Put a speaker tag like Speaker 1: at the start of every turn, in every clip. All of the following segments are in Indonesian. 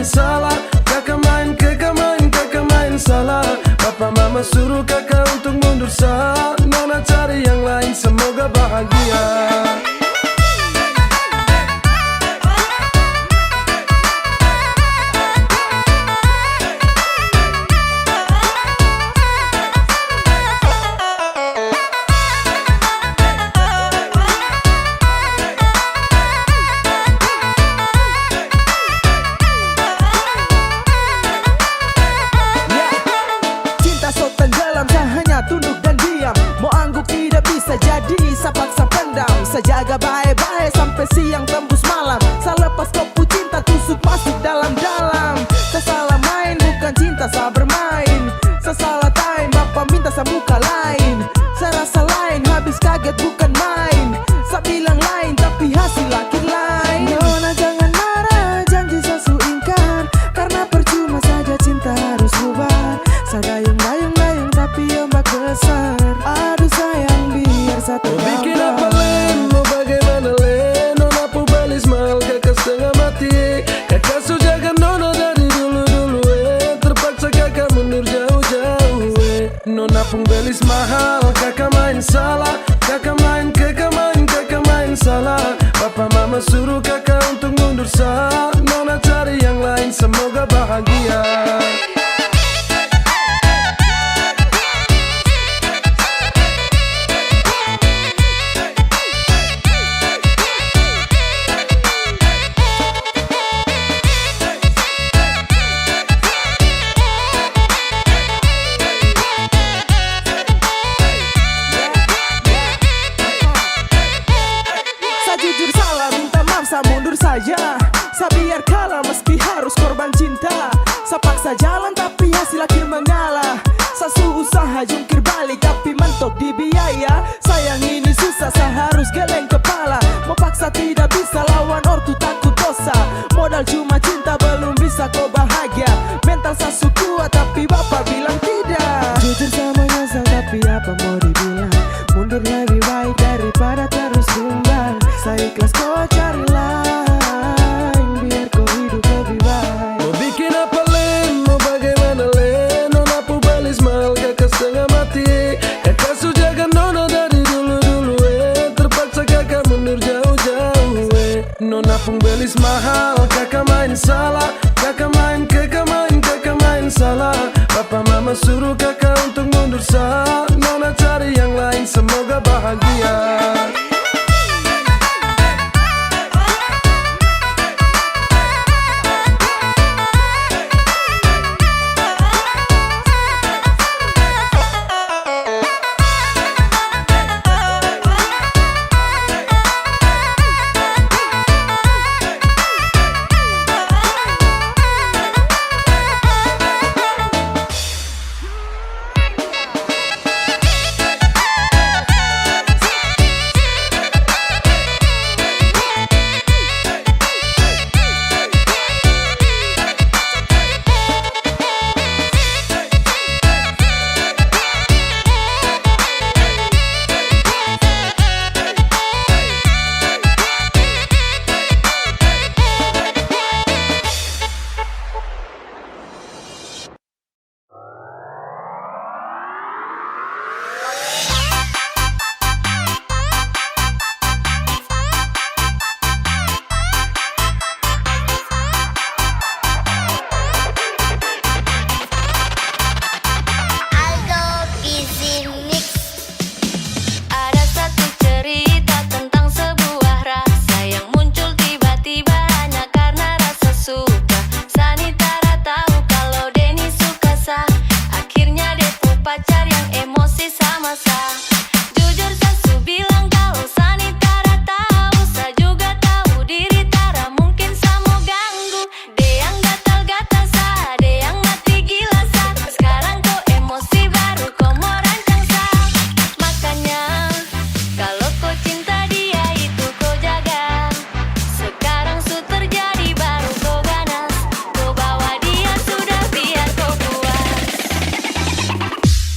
Speaker 1: salah. Kakak main salah. Papa mama suruh kakak untuk mundur sah. Nona cari yang lain, semoga bahagia.
Speaker 2: Sejaga baik-baik sampai siang tembus malam. Selepas kopu cinta tusuk masuk dalam-dalam. Sesalah main bukan cinta, saya bermain. Sesalah time bapak minta saya muka lain. Serasa lain habis kaget bukan main. Saya bilang lain tapi hasil akhir lain. Nona jangan marah, janji saya su ingkar. Karena percuma saja cinta harus bubar. Saya dayung-dayung tapi ombak besar. Aduh sayang biar satu
Speaker 1: bikin apa len, mau bagaimana len. Nona pu balis mahal kakak setengah mati. Kakak su jaga nona dari dulu-dulu terpaksa kakak mundur jauh-jauh Nona pun belis mahal, kakak main salah. Kakak main salah. Papa mama suruh kakak untuk mundur sah. Nona cari yang lain, semoga bahagia.
Speaker 2: Jujur salah, minta maaf, saya mundur saja. Saya biar kalah meski harus korban cinta. Saya paksa jalan tapi hasil akhir mengalah. Saya usaha jungkir balik tapi mentok di biaya. Sayang ini susah, saya harus geleng kepala. Mau paksa tidak bisa, lawan ortu takut dosa. Modal cuma cinta belum bisa kau bahagia. Mental saya kuat tapi bapak bilang tidak. Jujur saya menyesal tapi apa mau dibilang. Mundur lebih baik daripada terus bimbang. Saya ikhlas kau cari lain, biar kau hidup lebih baik.
Speaker 1: Mau bikin apa len, mau bagaimana len. Nona pu balis mahal kakak setengah mati. Kakak su jaga nona dari dulu-dulu terpaksa kakak mundur jauh-jauh Nona pun belis mahal, kakak main salah. Kakak main salah. Papa mama suruh kakak untuk mundur sah. Nona cari yang lain, semoga bahagia.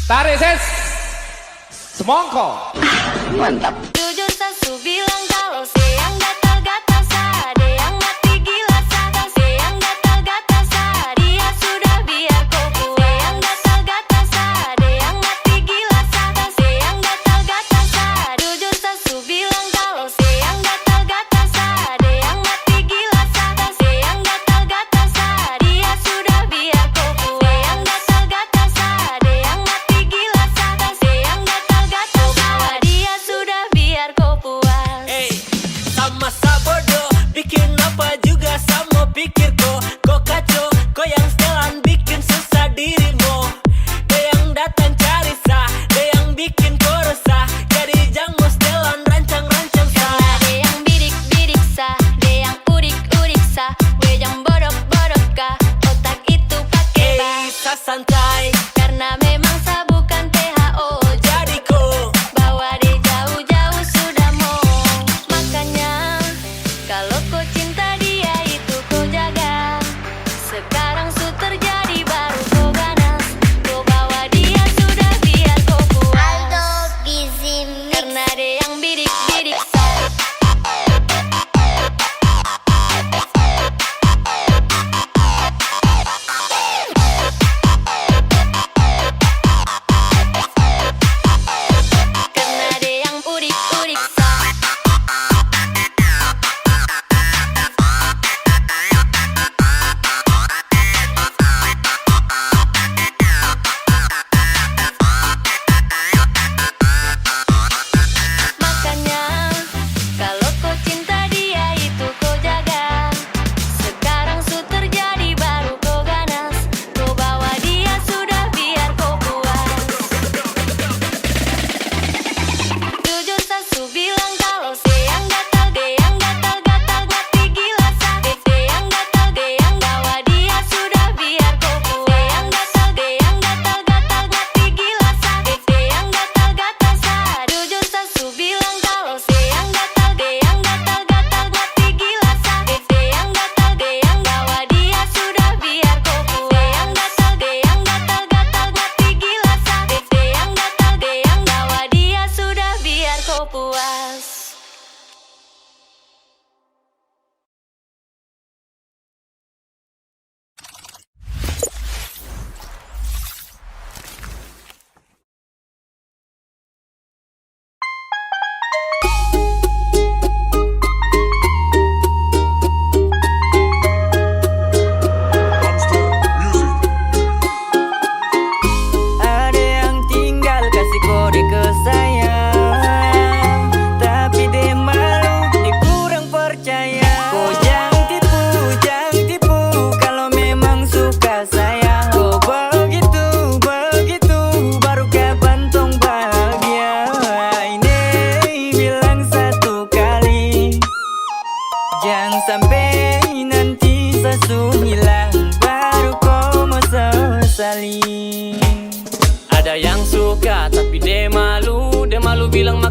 Speaker 3: Tarik ses, semongko.
Speaker 4: Mantap.
Speaker 5: Jujur sasu bilang kalau siang gatal-gatal, ada yang mati gila, ada yang gatal-gatal,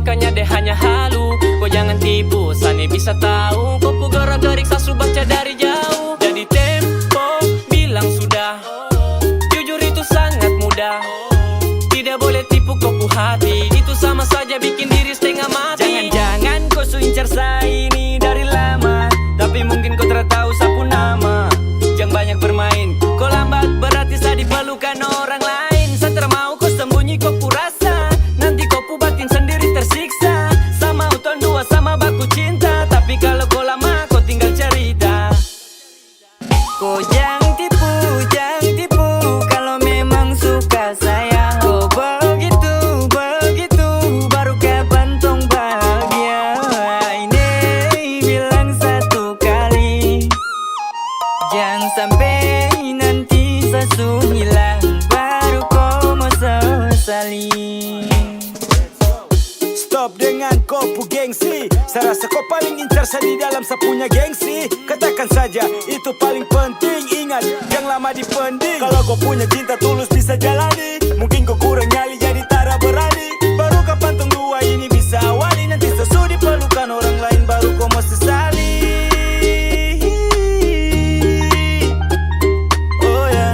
Speaker 4: makanya deh hanya halu. Kau jangan tipu, Sani bisa tahu. Kopu gerak-gerik sasu baca dari jauh. Jadi tempo bilang sudah, jujur itu sangat mudah. Tidak boleh tipu kopu hati, itu sama saja bikin diri setengah mati. Jangan-jangan kau su incar saya ini dari lama, tapi mungkin kau tak tahu sapu nama. Jangan banyak bermain, kau lambat berarti saya diperlukan orang lain. Saya tak mau kau sembunyi kopu rasa, nanti kopu batin sendiri tersiksa. Sama uton dua sama baku cinta, tapi kalau kau lama kau tinggal cerita. Kau jangan tipu, kalau memang suka sayang. Kau begitu, baru kapan tong bahagia. Ini bilang satu kali, jangan sampai nanti sesu hilang, baru kau mau sesali.
Speaker 2: Stop dengan kopu gengsi, saya rasa kau paling incar saya di dalam sapunya gengsi. Katakan saja itu paling penting, ingat jangan lama dipending. Kalau kau punya cinta tulus bisa jalani, mungkin kau kurang nyali jadi tara berani. Baru kapan tong dua ini bisa awali, nanti sesu diperlukan orang lain baru kau mau sesali. Oh ya,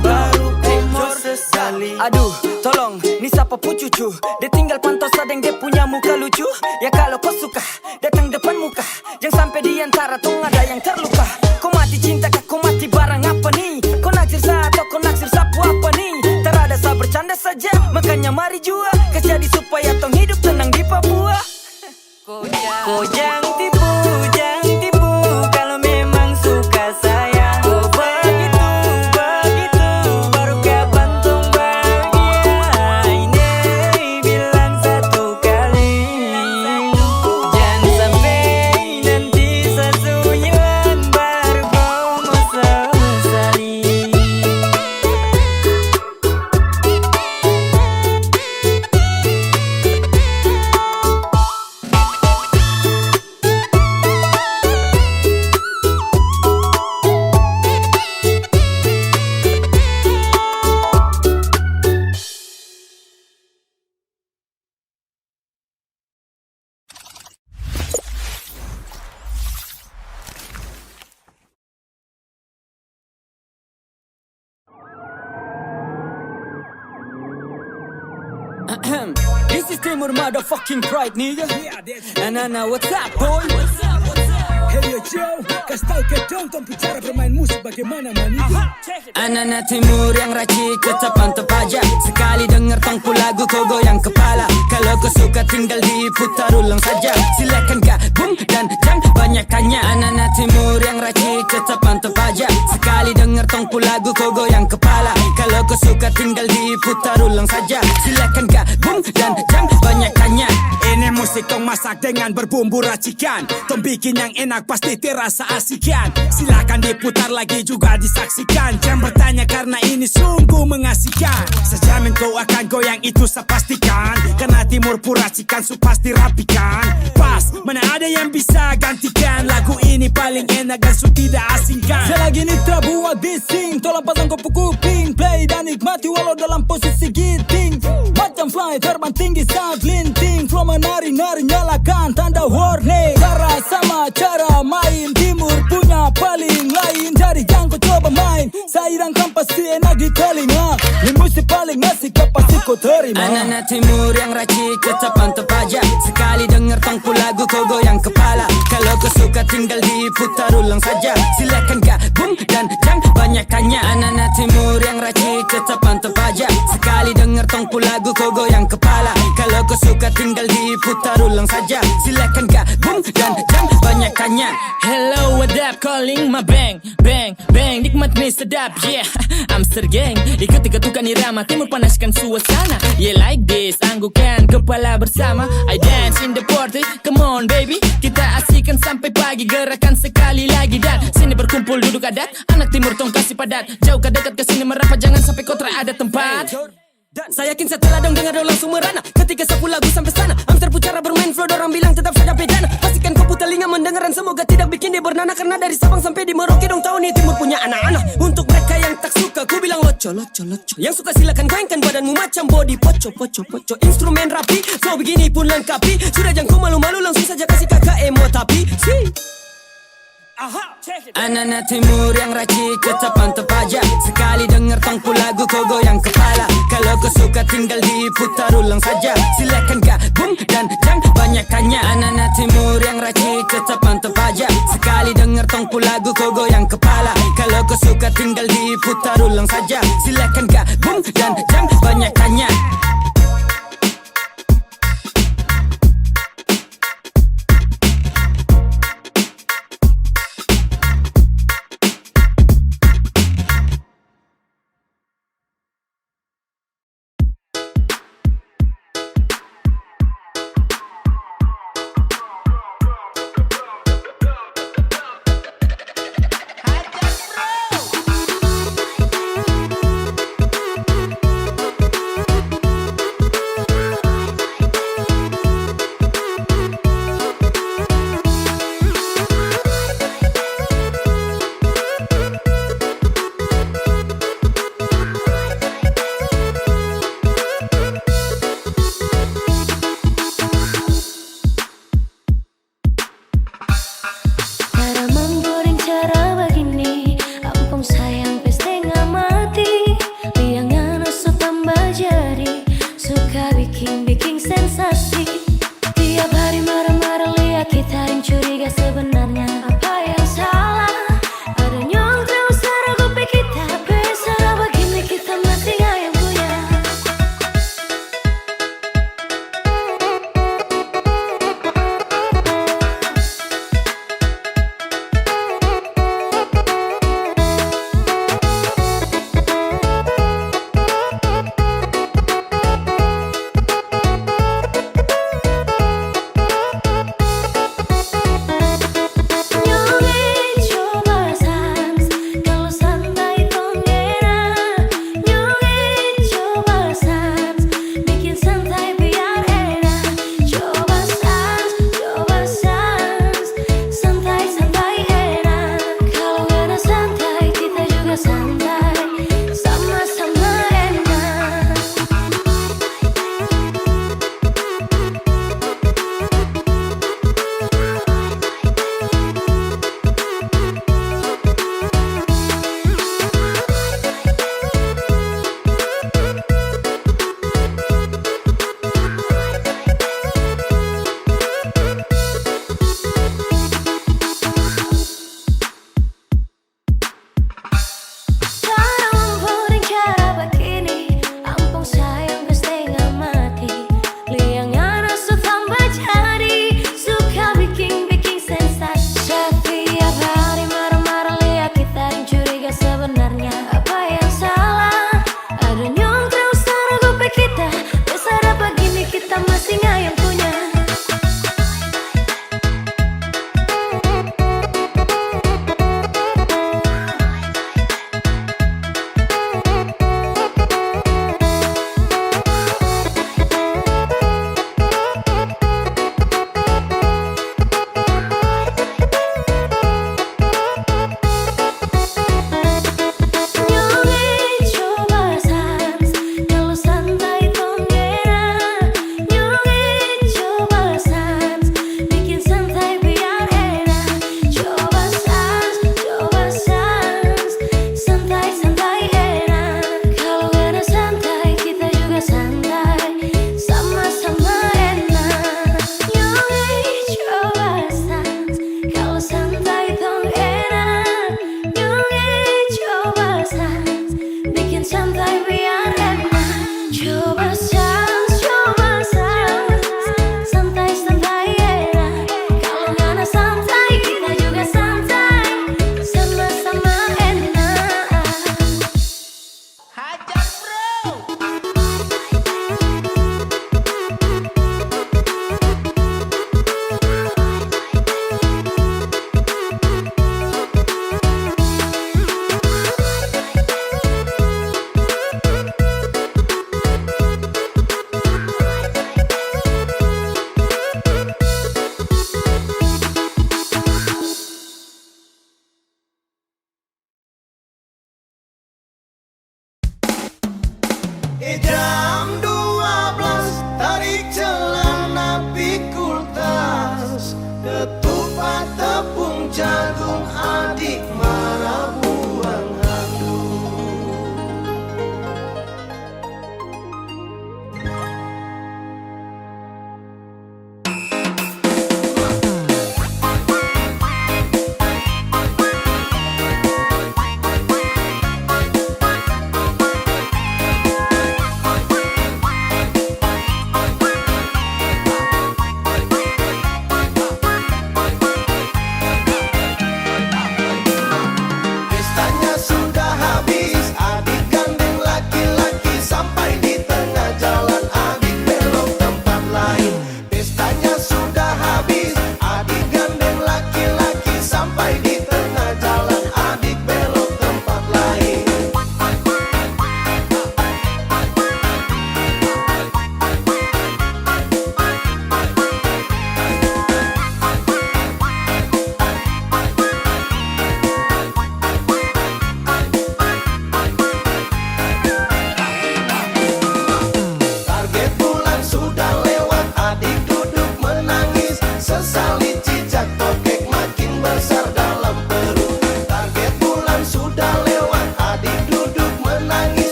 Speaker 2: baru kau mau sesali.
Speaker 4: Aduh, tolong, ni siapa pu cucu? Dia tinggal pantau sadeng dia punya muka lucu. Ya kalau kau suka, datang depan muka. Jangan sampai di antara tong ada yang terluka. Kau mati cinta kah, kau mati barang apa nih? Kau naksir saya atau kau naksir sapu apa nih? Terada saya bercanda saja, makanya mari jua kasih jadi supaya tong hidup tenang di Papua. Kau jangan tipu, kalau memang suka sayang. Kau begitu, baru kapan tong bahagia. Ini bilang satu kali, jangan sampai nanti sesu hilang, baru kau mau sesali.
Speaker 2: This is Timur motherfucking pride, nigga. Nah, what's up, boy? Hey yo Joe, kasih tau ke dong tong bicara bermain musik bagaimana maniga. Anak-anak Timur yang racik tetap mantap aja. Sekali denger tongku lagu kau goyang kepala. Kalau kau suka tinggal diputar ulang saja. Silakan gabung dan jangan banyak tanya. Anak-anak Timur yang racik tetap mantap aja. Sekali denger tongku lagu kau goyang kepala. Kalau kau suka tinggal diputar ulang saja. Silakan gabung dan jangan banyak tanya. Ini musik tong masak dengan berbumbu racikan. Tong bikin yang enak pasti terasa asikan. Silakan diputar lagi juga disaksikan. Jangan bertanya karena ini sungguh mengasihkan. Sejamin kau akan goyang itu saya pastikan. Karena Timur puracikan su pasti rapikan. Pas, mana ada yang bisa gantikan. Lagu ini paling enak dan su tidak asingkan. Selagi nitra buat bising, tolong pasang kopu kuping. Play dan nikmati walau dalam posisi giting. Macam fly terbang tinggi saat linting. Flow menari-nari nyalakan tanda warning. Cara sama cara main, Timur punya paling lain. Jadi jangan kau coba main, sairang kan pasti enak di telinga. Ini musik paling asik pasti kau terima. Anak-anak Timur yang racik tetap mantap aja. Sekali denger tongku lagu kau goyang kepala. Kalau kau suka tinggal diputar ulang saja. Silakan gabung dan jangan banyak tanya. Anak-anak Timur yang racik tetap mantap aja. Sekali denger tongku lagu kau goyang kepala. Kalau kau suka tinggal diputar ulang saja. Silakan gabung dan jangan banyak tanya. Hello, what up, calling my bang, bang, bang. Nikmat nih sedap, yeah. Amster gang, ikut-ikutukan irama Timur panaskan suasana. Yeah, like this, anggukan kepala bersama. I dance in the party, come on baby. Kita asikan sampai pagi, gerakan sekali lagi. Dan sini berkumpul duduk adat, anak Timur tong kasih padat. Jauh ke dekat ke sini merapat, jangan sampai kau tak ada tempat. Dan saya yakin setelah dong dengar langsung merana ketika 10 lagu sampai sana. Ang terpucara bermain flow, dorang bilang tetap saja bedana. Pastikan kau putar telinga mendengaran, semoga tidak bikin dia bernana. Karena dari Sabang sampai di Merauke dong tahu nih timur punya anak-anak. Untuk mereka yang tak suka, ku bilang loco, loco, loco. Yang suka silakan goyangkan badanmu macam body poco, poco, poco. Instrumen rapi, flow begini pun lengkapi. Sudah jangan kau malu-malu, langsung saja kasih kakak emo tapi anak-anak timur yang racik tetap mantap aja. Sekali denger tongku lagu kau goyang kepala. Kalau kau suka tinggal diputar ulang saja. Silakan gabung dan jangan banyak tanya. Anak-anak timur yang racik tetap mantap aja. Sekali denger tongku lagu kau goyang kepala. Kalau kau suka tinggal diputar ulang saja. Silakan gabung dan jangan banyak tanya.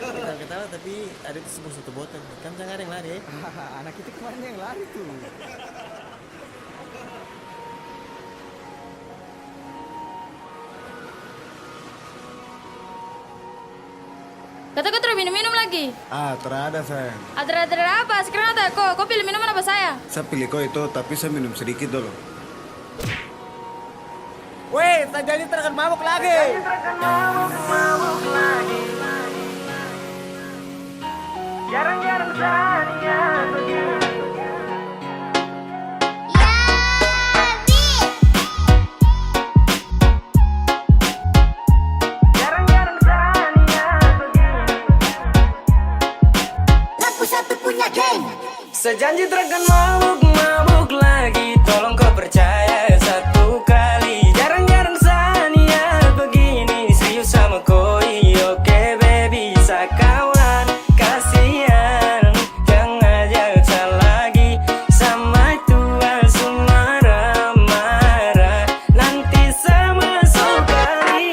Speaker 6: Ketawa tapi ada itu sebuah satu botol. Kan jangan ada yang lari.
Speaker 2: Anak itu kemarin yang lari tuh.
Speaker 5: Kata kau terus minum-minum lagi.
Speaker 7: Ah, terada sayang.
Speaker 5: Ada apa? Sekarang ada kau pilih minuman apa saya?
Speaker 7: Saya pilih kau itu, tapi saya minum sedikit dulu.
Speaker 6: Weh, tak jadi terkan mabuk lagi.
Speaker 2: Jarang-jarang saya begini. Jarang-jarang saya begini.
Speaker 8: Laku satu punya geng.
Speaker 4: Sejanji terkan mabuk lagi. Tolong kau percaya satu kali. Jarang-jarang Sania begini. Serius sama koi. Oke baby, sakawan. Kasihan, jangan ajak lagi. Sama tua sumara marah. Nanti sama sekali.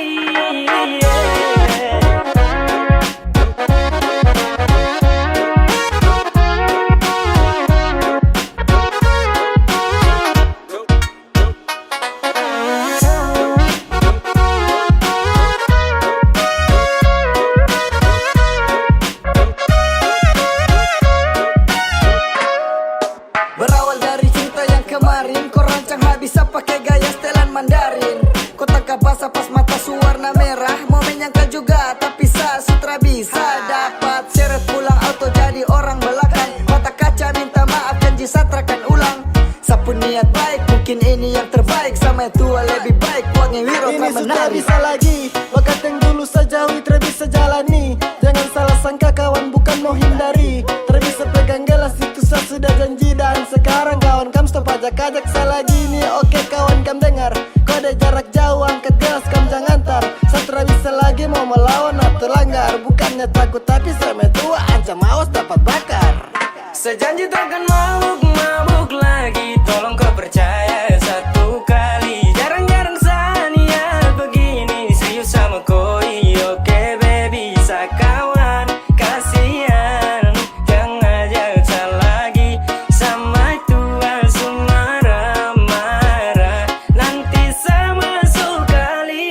Speaker 2: Berawal dari cerita yang kemarin, kau rancang habis pakai gaya setelan Mandarin. Kau tangkap basah pas mata suwarna merah. Mau menyangka juga tapi sutra bisa dapat seret pulang auto jadi orang belakang. Mata kaca minta maaf janji satrakan ulang. Sapu niat baik mungkin ini yang terbaik. Sama yang tua lebih baik uangnya wiro
Speaker 6: Ini sudah
Speaker 2: menari.
Speaker 6: bisa lagi. Bakat yang dulu saja Witra bisa jalani. Jangan salah sangka kawan bukan mau hindari. Terbisa pegang gelas itu saya sudah janji. Dan sekarang kawan kam stop ajak-ajak saya lagi nih. Oke kawan kam dengar. Kode jarak jauh angkat gelas kam jangan tar. Saya bisa lagi mau melawan atau langgar. Bukannya takut tapi saya tua ancam awas dapat bakar.
Speaker 4: Sejanji takkan mabuk lagi. Tolong kau percaya satu kali. Jarang-jarang Sania begini. Serius sama koi. Oke baby, sakawan. Kasihan, jangan ajak lagi. Sama tua sumara marah. Nanti sama sekali.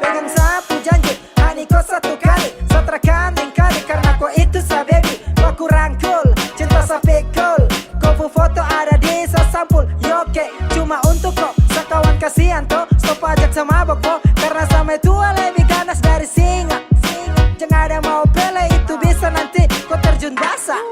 Speaker 2: Pegang sapu janji, hani kau satu kali. Satrakan kali karena kau itu sa baby. Aku rangkul, cinta sa pikul. Kau foto ada di sa sampul. Yoke, cuma untuk kau. Sakawan kasihan toh, stop ajak sama boko. Karena sama tua lebih ganas dari singa. Jangan ada mau pele itu bisa nanti kau terjun basah.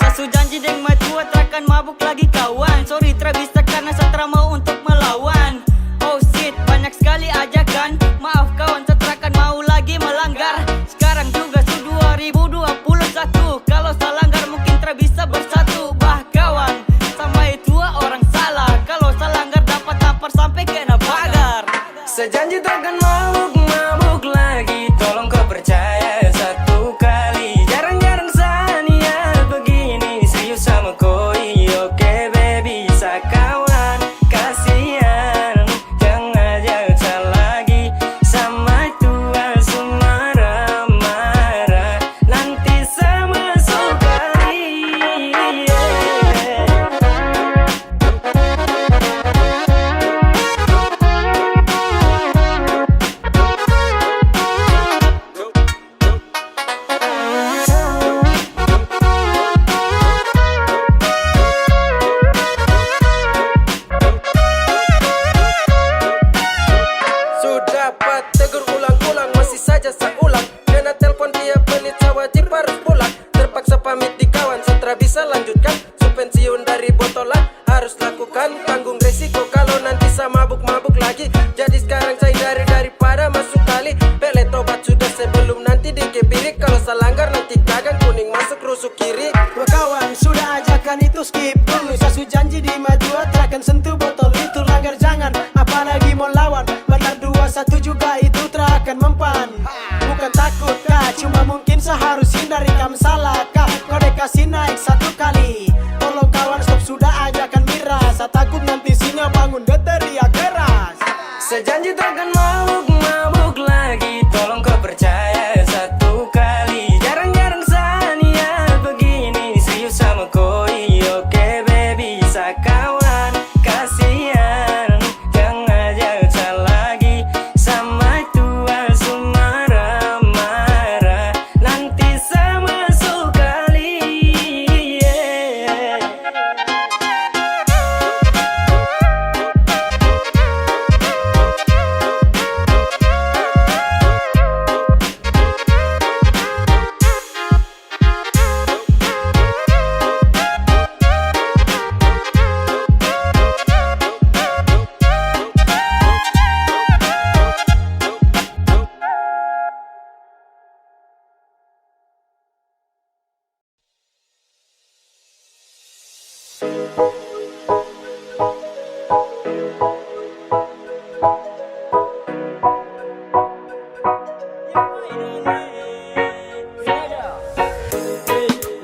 Speaker 4: Sasu janji deng tua terakan mabuk lagi kawan. Sorry bisa karena satra mau untuk melawan. Oh shit, banyak sekali ajakan. Maaf kawan, setrakan mau lagi melanggar. Sekarang juga su 2021. Kalau salah langgar mungkin bisa bersatu. Bah kawan, sama tua orang salah. Kalau salah langgar dapat tampar sampai kena pagar. Sejanji takkan mabuk lagi. Tolong kau percaya satu kali. Jarang-jarang Sania begini. Serius sama koi. Oke baby, sakawan. Kasihan, jangan ajak lagi. Sama tua sumara marah. Nanti sama sekali.
Speaker 1: Sudah dapat tegur ulang-ulang, masih saja seulang. Kena telepon dia pelit, saya wajib harus pulang. Terpaksa pamit di kawan, setelah bisa lanjutkan. Su pensiun dari botolan, harus lakukan. Tanggung resiko kalau nanti saya mabuk-mabuk lagi. Jadi sekarang saya daripada masuk kali. Pele tobat sudah sebelum nanti dikepirik. Kalau saya langgar nanti gagang, kuning masuk rusuk kiri.
Speaker 6: Dua kawan sudah ajakan itu ski. Tip dulu, sasu janji di maju akan sentuh botol itu langgar jangan. Apalagi mau lawan, benar 2-1 juga itu terakan mempan. Bukan takut kah, cuma mungkin seharus hindari kam salah kah. Kau deh kasih naik 1 kali, tolong kawan stop sudah ajakan miras. Saya takut nanti singa bangun dia teriak keras.
Speaker 4: Sejanji takkan mabuk lagi, tolong kau percaya 1 kali. Jarang-jarang sania begini, serius sama koi. Oke baby, sakawan kasihan, jangan ajak lagi sama tua marah-marah. Nanti sama sekali, yeah.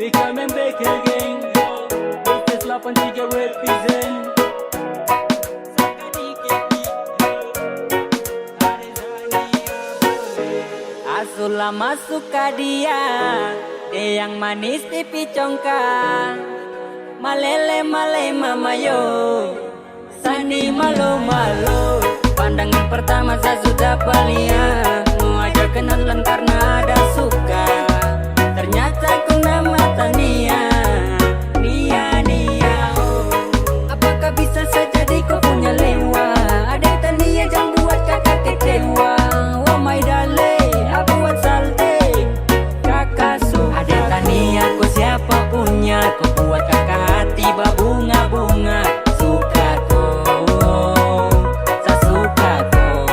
Speaker 9: We coming back again. This is 83 represent. Asulah masuk ke dia yang manis pipi congkak. Malele male mama yo, Sani malu malu. Pandangan pertama saya sudah palia, mau ajak kenalan karena ada suka. Ternyata kau nama Tania, Nia oh. Apakah bisa saja kau punya lewa? Ada Tania jangan buat kakak kecewa. Oh my darling, aku buat salte kakak suka. Ada Tania kau siapa punya, kau buat kakak hati berbunga-bunga. Suka kau, saya suka kau.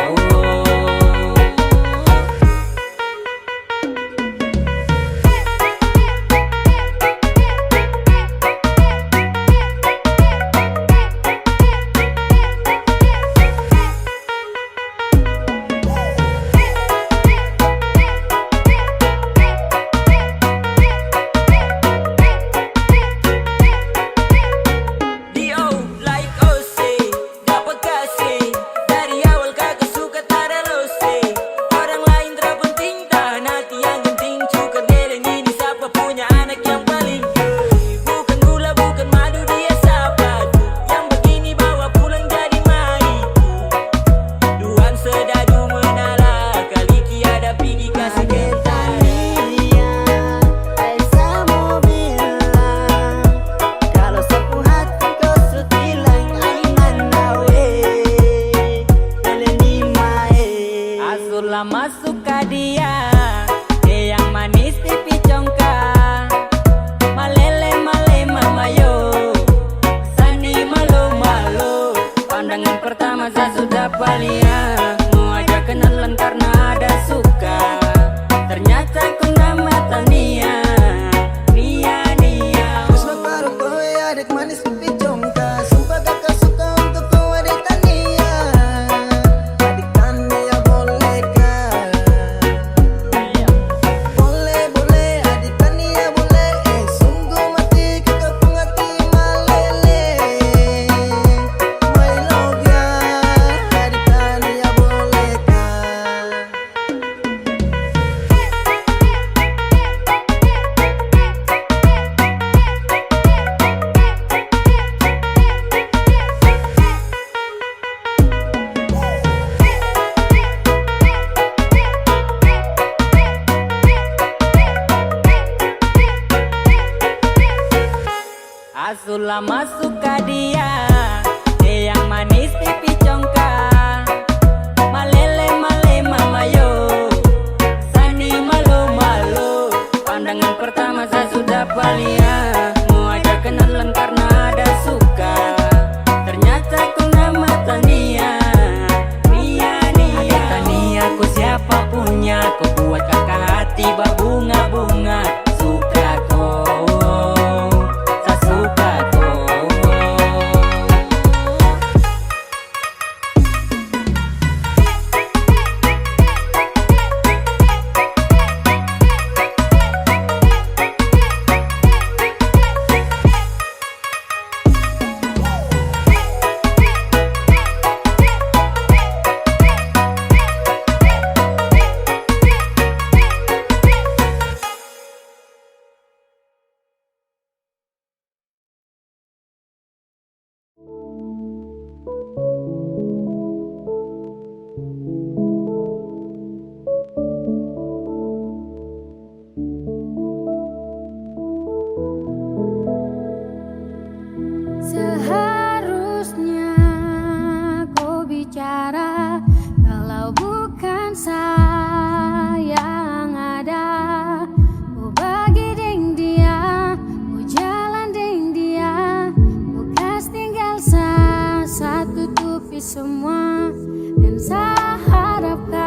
Speaker 9: Masuk ke dia yang manis pipi congkak. Malele male mama yo, Sani malu malu. Pandangan pertama saya sudah palia, mau ajak kenalan karena ada suka. Ternyata kau nama Tania, Nia
Speaker 6: Kusma paruh kau adik manis pipi congkak. Sumpah kakak suka untuk kau adik Tania. Adik Tania boleh kah? Boleh adik Tania boleh. Sungguh mati kakak penghati malele. My love ya, adik Tania boleh kah?
Speaker 9: Asulah masuk ke dia yang manis pipi congkak. Malele male mama yo, Sani malu malu. Pandangan pertama saya sudah palia, mau ajak kenalan karena ada suka. Ternyata kau nama Tania, Nia Ada Tania kau siapa punya, kau buat kakak hati berbunga-bunga. Suka kau, saya suka kau.
Speaker 5: semua dan saya harapkan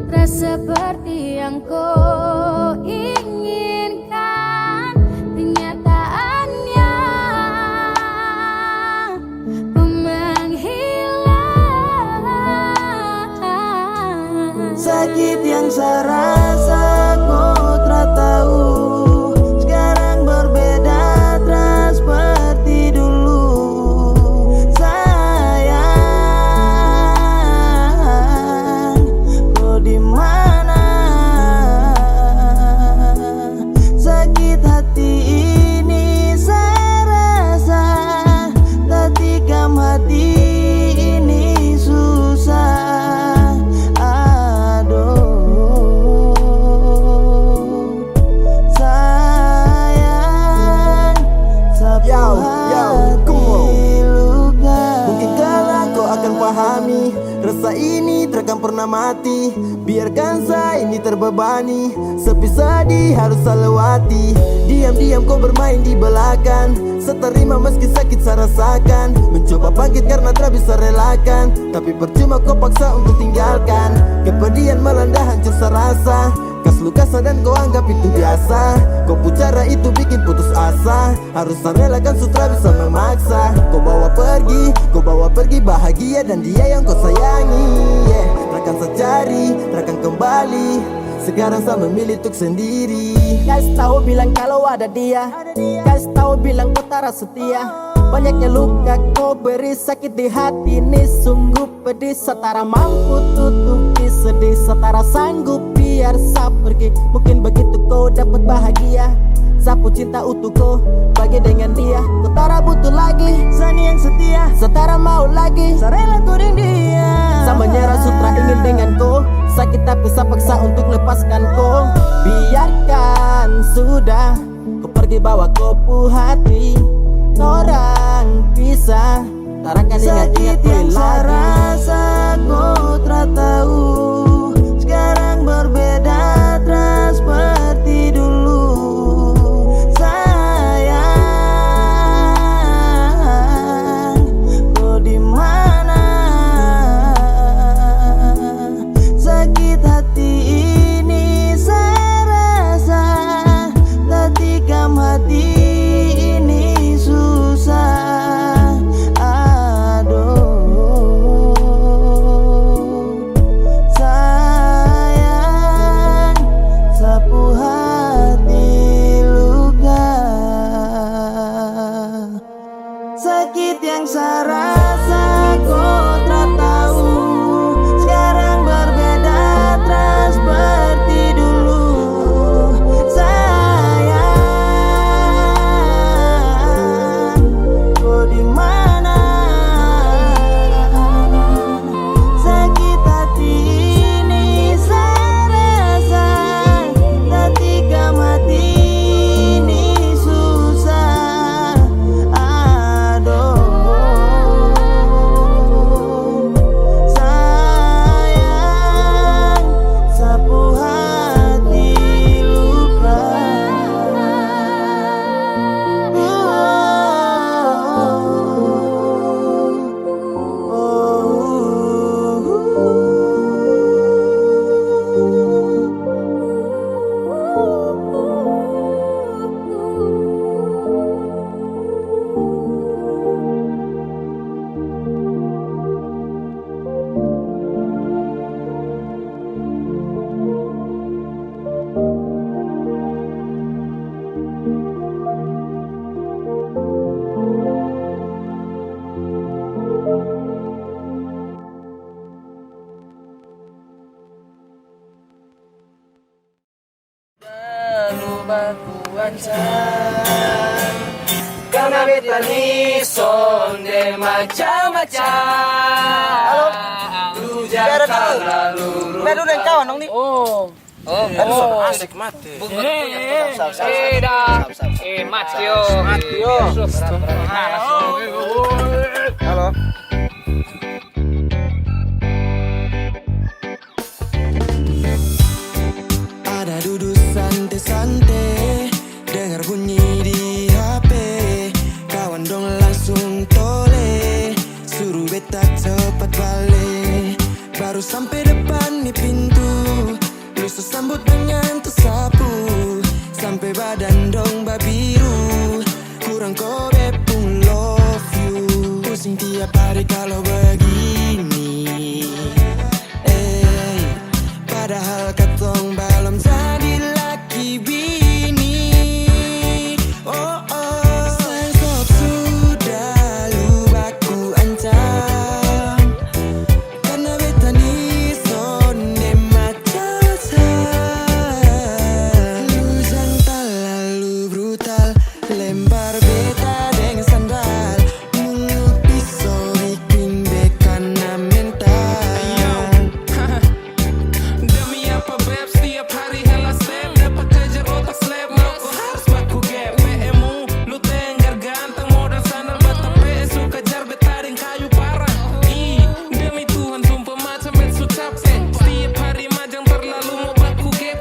Speaker 5: terasa seperti yang kau inginkan. Kenyataannya menghilang.
Speaker 6: Sakit yang saya rasa kau tak tahu. Sekarang berbeda tak seperti dulu. Sayang, kau di mana? Sakit hati ini saya rasa, tak tikam hati ini susah. Rasa ini takkan pernah mati. Biarkan saya ini terbebani. Sepi sedih harus saya lewati. Diam-diam kau bermain di belakang. Seterima meski sakit saya rasakan. Mencoba bangkit karena tak bisa relakan. Tapi percuma kau paksa untuk tinggalkan. Kepedihan melanda hancur saya rasa. Kas luka dan kau anggap itu biasa. Kau pucara itu bikin putus asa. Harus saya relakan sutra bisa memaksa. Kau bawa pergi bahagia dan dia yang kau sayangi. Takkan saya cari, takkan kembali. Sekarang saya memilih untuk sendiri. Kasih tahu bilang kalau ada dia. Kasih tahu bilang kau tak setia. Banyaknya luka kau beri, sakit di hati ini sungguh pedih. Setara mampu tutupi sedih, setara sanggup biar saya pergi. Mungkin begitu kau dapat bahagia. Sapu cinta utuh kau bagi dengan dia. Kau tak butuh lagi Sani yang setia. Setara mau lagi saya rela kau dengan dia. Saya menyerah sutra ingin dengan kau. Sakit tapi saya paksa untuk lepaskan kau. Biarkan sudah kau pergi bawa kopu hati. Orang pisah tarakan ingat-ingat lagi. Saya rasa kau tak tahu. Sekarang berbeda tak seperti dulu. Sayang, kau di mana? Sakit hati ini saya rasa, tak tikam hati ini susah. Sayang, sapu hati luka. Sakit yang saya rasa kau tak tahu. Sekarang berbeda tak seperti dulu. Sayang, kau di mana? Sakit hati ini saya rasa, tak tikam hati ini susah. Aduh, sayang, sapu hati luka.
Speaker 4: Karena beta ni sonde macam-macam. Halo.
Speaker 6: Bedu dan kawan dong nih.
Speaker 4: Asik mati. Matio.
Speaker 6: Halo. Ada duduk santai-santai, dengar bunyi di HP. Kawan dong langsung tole.
Speaker 1: Baru sampai depan nih pintu, lu sambut dengan tersapu. Sampai badan dong babiru, kurang kobe pun love you. Pusing tiap hari kalau begini, padahal katong belum jadi laki bini. Oh oh, sayang sok sudah lu baku ancam, karena beta ni sonde macam. Lu jangan terlalu brutal, lempar beta dengan sandal. Mulut pisau bikin beka na mental.
Speaker 3: Demi apa beb setiap hari hela step, dapat kejar otak slap, mau kau harus baku gap. PMU lu tenggar ganteng modal sandal bata PS suka jar betaring kayu parah. Demi Tuhan sumpah macam bet su capek, setiap hari majang terlalu mau baku gap.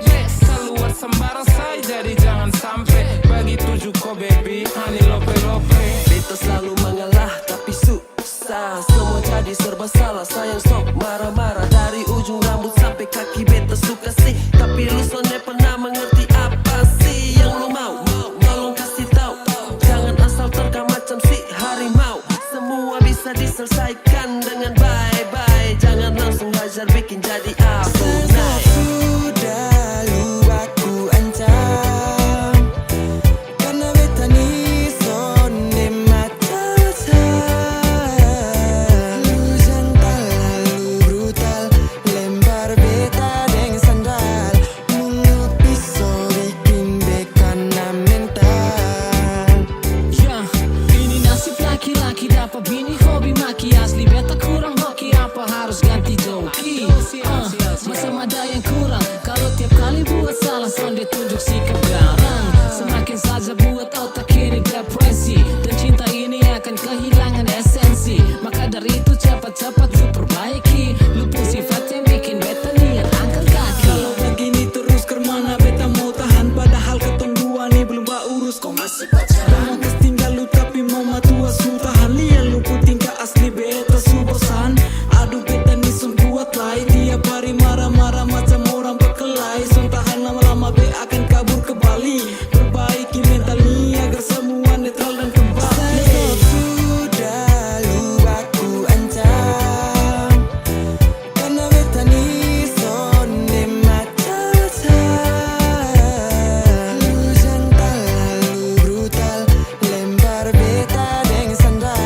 Speaker 3: Keluar sembarang say jadi jangan sampai bagi tujuh ko baby honey lope lope.
Speaker 1: Beta selalu mengalah tapi susah, semua jadi serba salah. Sayang sok marah-marah dari ujung rambut sampai kaki. Beta suka sih, tapi lu sonde pernah mengerti apa sih yang lu mau. Tolong kasih tahu, jangan asal terkam macam si harimau. Semua bisa diselesaikan dengan bye-bye, jangan langsung hajar bikin jadi abu naik. Sudah lu aku ancam, karena beta ni sonde macam. Lu jangan terlalu brutal, lempar beta dengan sandal. Mulut pisau bikin beka na mental.
Speaker 2: Ya, ini nasib laki-laki dapat bini hobi maki. Asli beta kurang hoki, apa harus ganti joki? Masa ada yang kurang, kalau tiap kali buat salah sonde tunjuk sikap garang. Semakin saja buat otak ini depresi, dan cinta ini akan kehilangan esensi. Maka dari itu cepat-cepat lu perbaiki. Lu pun sifat yang bikin beta niat angkat kaki. Kalau begini terus kemana beta mau tahan, padahal ketong dua nih belum urus kau masih pacaran. Kas tinggal lu tapi mau matua su tahan. Lihat lu pun tingkah asli beta su bosan. Aduh beta nih sun kuat lai, tiap hari marah-marah macam orang berkelahi. Sun tahan lama-lama be akan kabur ke Bali. Perbaiki mental nih agar semua netral dan kembali.
Speaker 1: Sudah lu baku ancam, karena beta ni sonde macam. Lu jangan terlalu brutal, lempar beta dengan sandal.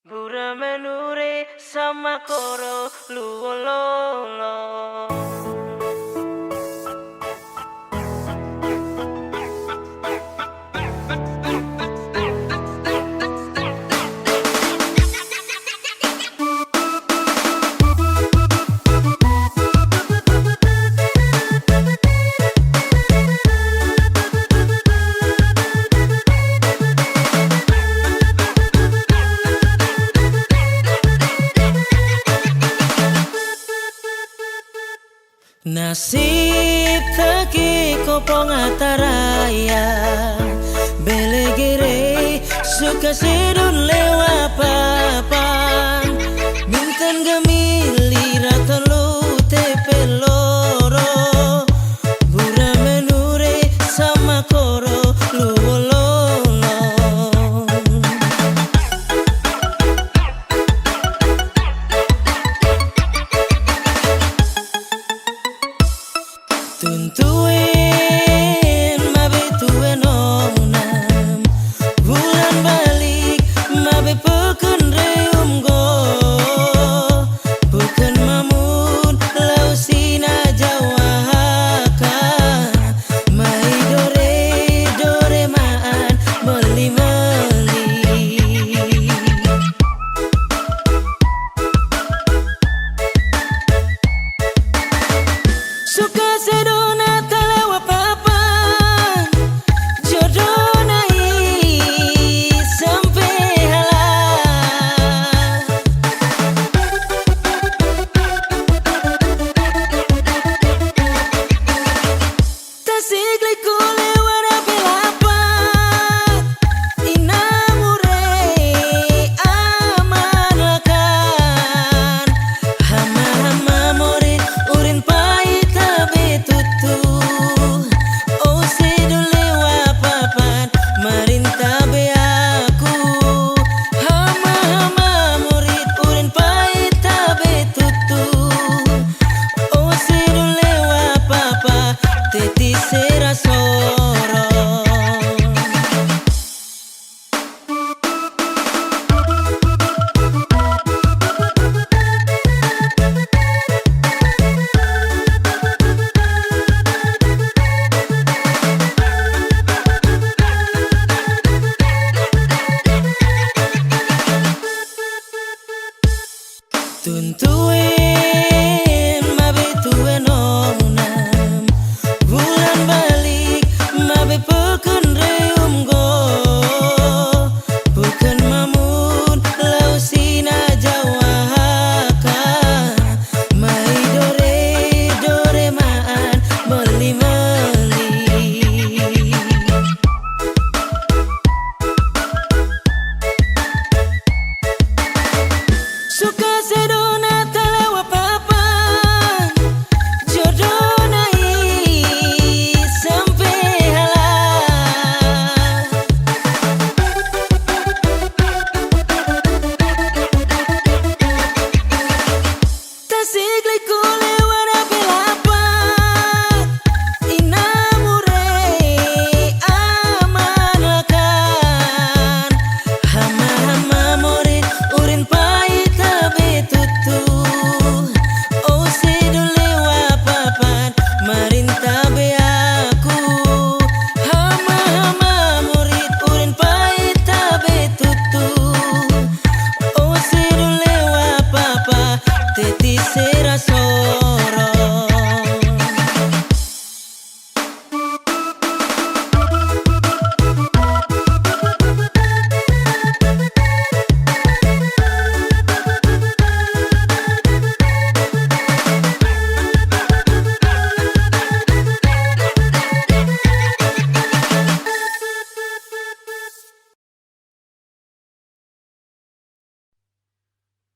Speaker 4: Bura menure sama koro luololo. Nasib taki kopong ataraya belegere suka sedun lewa papan bintan gemili ratolu tepeloro bura menure sama koro luololo. Tuntuin mabe tuen onam bulan balik mabe peken reum go bukan mamun lau sina jawaka mai dore maan meli suka sedona telewa papan jodoh nai sampai halal tasigli kule wara belapan inamure amanakan hama morit urin pahit betutu oh sedule wapapan marinta be aku hama murid urin pahit betutu oh sedule wapapa teti serasoro. Tuntuin mabe tuen onam bulan balik mabe peken reum go bukan mamun lau sina jawaka mai dore maan meli suka sedona tele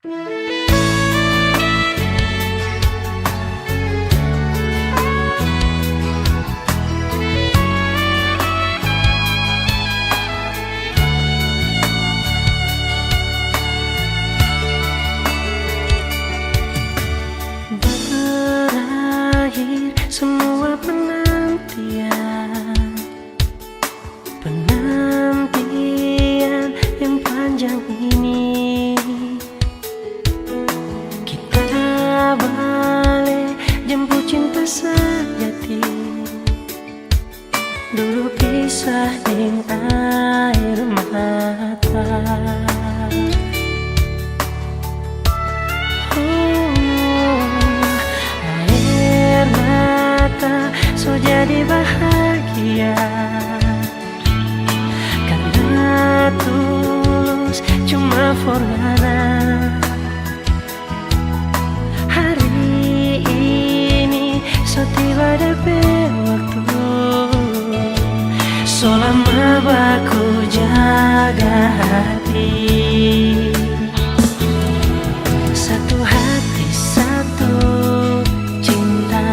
Speaker 10: Berakhir semua penantian yang panjang ini. Kita balik jemput cinta sejati. Dulu pisah dengan air mata. Air mata so jadi bahagia karena tulus cuma forlana. Hari ini so tiba DP waktu, so lama baku jaga hati. Satu hati satu cinta,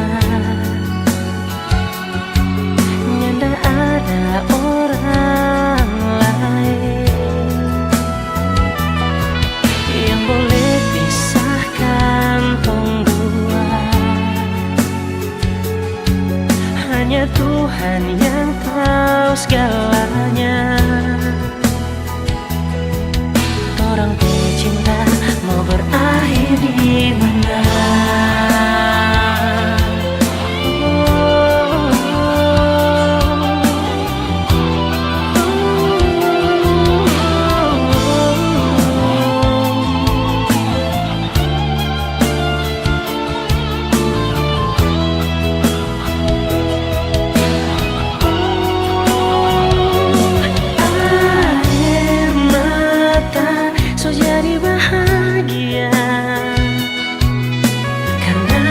Speaker 10: nyanda ada orang lain yang boleh pisahkan tong dua. Hanya Tuhan yang tahu segalanya. Orang pecinta mau berakhir di mana? Air mata so jadi bahagia karena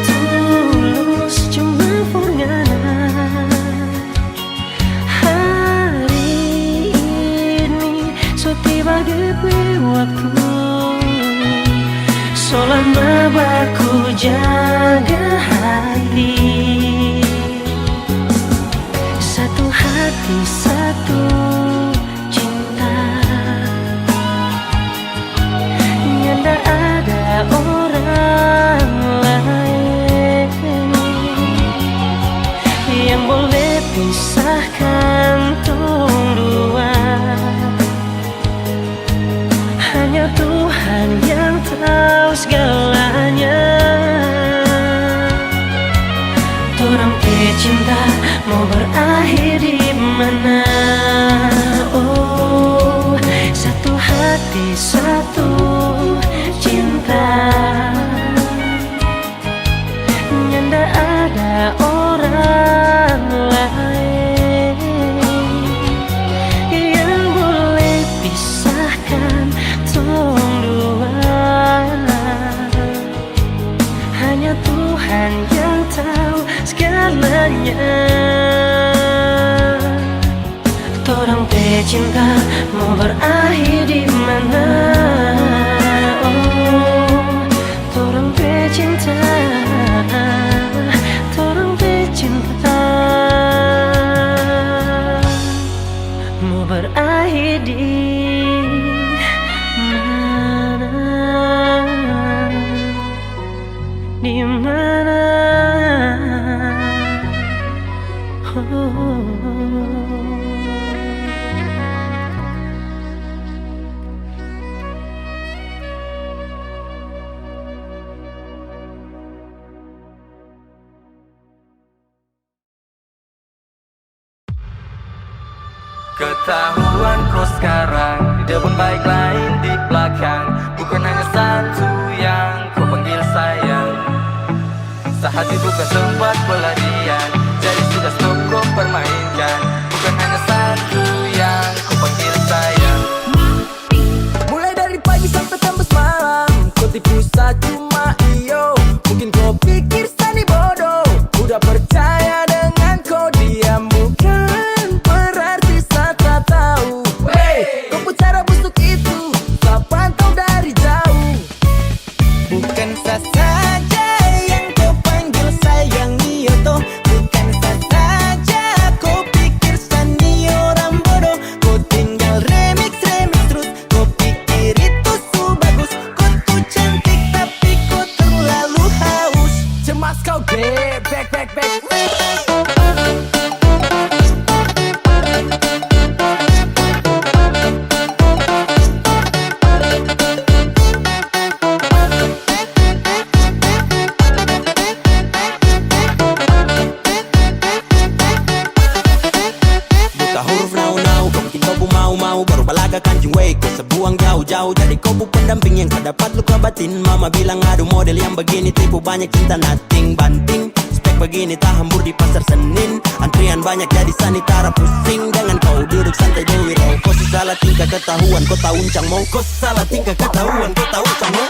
Speaker 10: tulus cuma forlana. Hari ini so tiba DP waktu, so lama baku jaga hati. Satu hati satu cinta, nyanda ada orang lain yang boleh pisahkan tong dua. Hanya Tuhan yang tahu segalanya. Orang pecinta mau berakhir di mana? Oh, satu hati satu cinta, nyanda ada orang lain yang boleh pisahkan tong dua. Hanya Tuhan yang tahu segalanya. Orang pecinta mau berakhir di mana? Oh, orang pecinta, orang pecinta mau berakhir di mana? Di mana?
Speaker 3: Ketahuan kau sekarang di depan baik lain di belakang. Bukan hanya satu yang kau panggil sayang. Sehati bukan tempat pelarian, jadi sudah stop kau permainkan. Bukan hanya satu yang kau panggil sayang.
Speaker 2: Mulai dari pagi sampai tembus malam, kau tipu cuma iyo. Mungkin kau pikir Sani bodoh, udah percaya dengan kau. Diam bukan berarti saya tak tahu. Hey, kau pun cara busuk itu, tak pantau dari jauh.
Speaker 11: jauh-jauh. Jadi kau bu pendamping yang tak dapat luka batin. Mama bilang aduh model yang begini tipu banyak cinta nothing banting. Spek begini tak hambur di pasar Senin. Antrian banyak jadi sanitara pusing. Jangan kau duduk santai dewi row. Kau salah tingkah ketahuan kau tak uncang mau. Kau salah tingkah ketahuan kau tak uncang mau.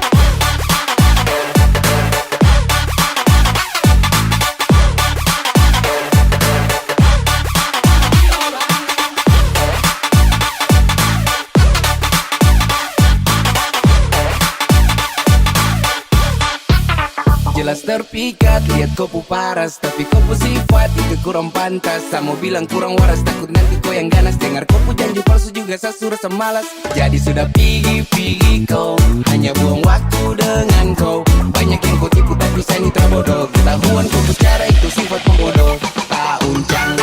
Speaker 3: Jelas terpikat, lihat kopu paras. Tapi kopu sifat itu kurang pantas. Sama bilang kurang waras, takut nanti kau yang ganas. Dengar kopu janji palsu juga saya rasa malas. Jadi sudah pergi kau, hanya buang waktu dengan kau. Banyak yang kau tipu tapi saya ini terbodoh. Ketahuan kau bicara itu sifat pembodoh. Tak uncang.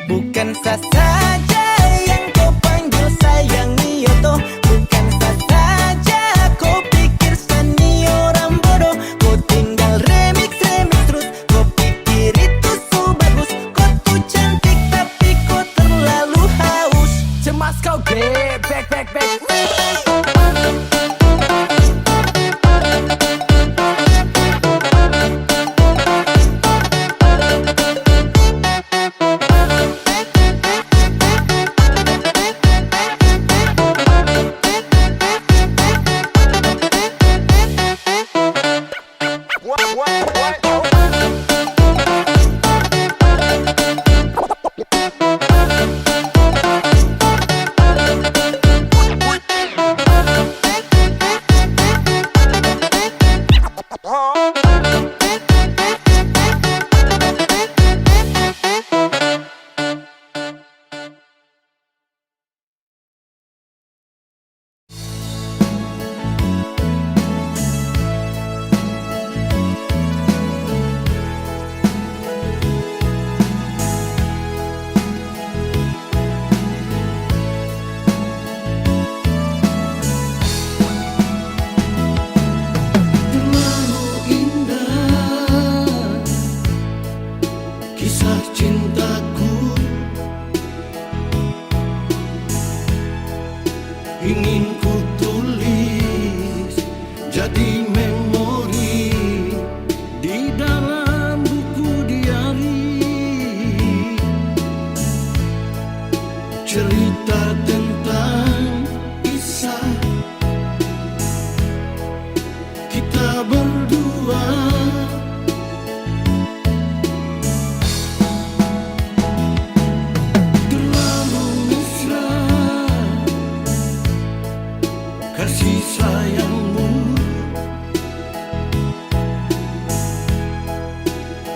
Speaker 2: Bukan sah saja yang kau panggil sayang Nioto. Bukan sah saja kau pikir seni orang bodoh. Kau tinggal remix terus. Kau pikir itu so bagus. Kau tuh cantik tapi kau terlalu haus. Cemas kau back.
Speaker 1: Ingin ku tulis jadi memori di dalam buku diari. Cerita tentang kisah kita berdua. Kasih sayangmu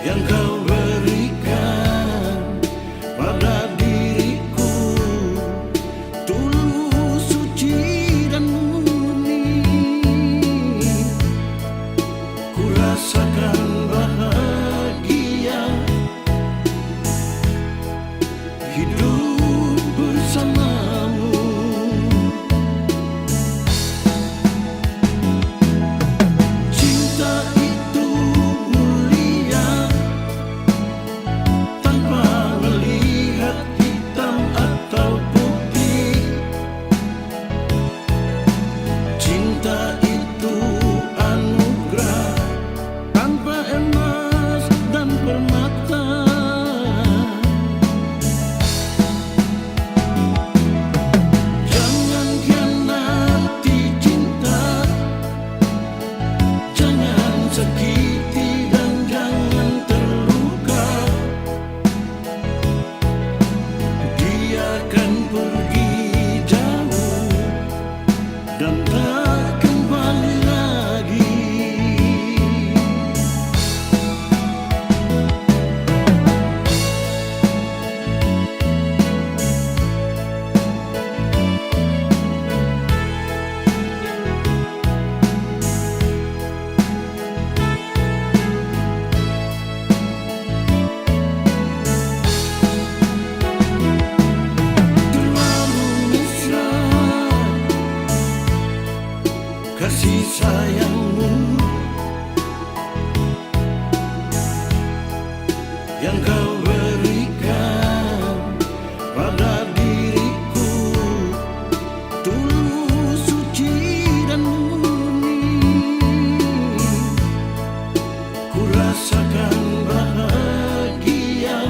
Speaker 1: yang kau berikan pada diriku, tulus, suci dan murni. Ku rasakan bahagia hidup bersamamu. kasih sayangmu yang kau berikan pada diriku, tulus, suci dan murni. Ku rasakan bahagia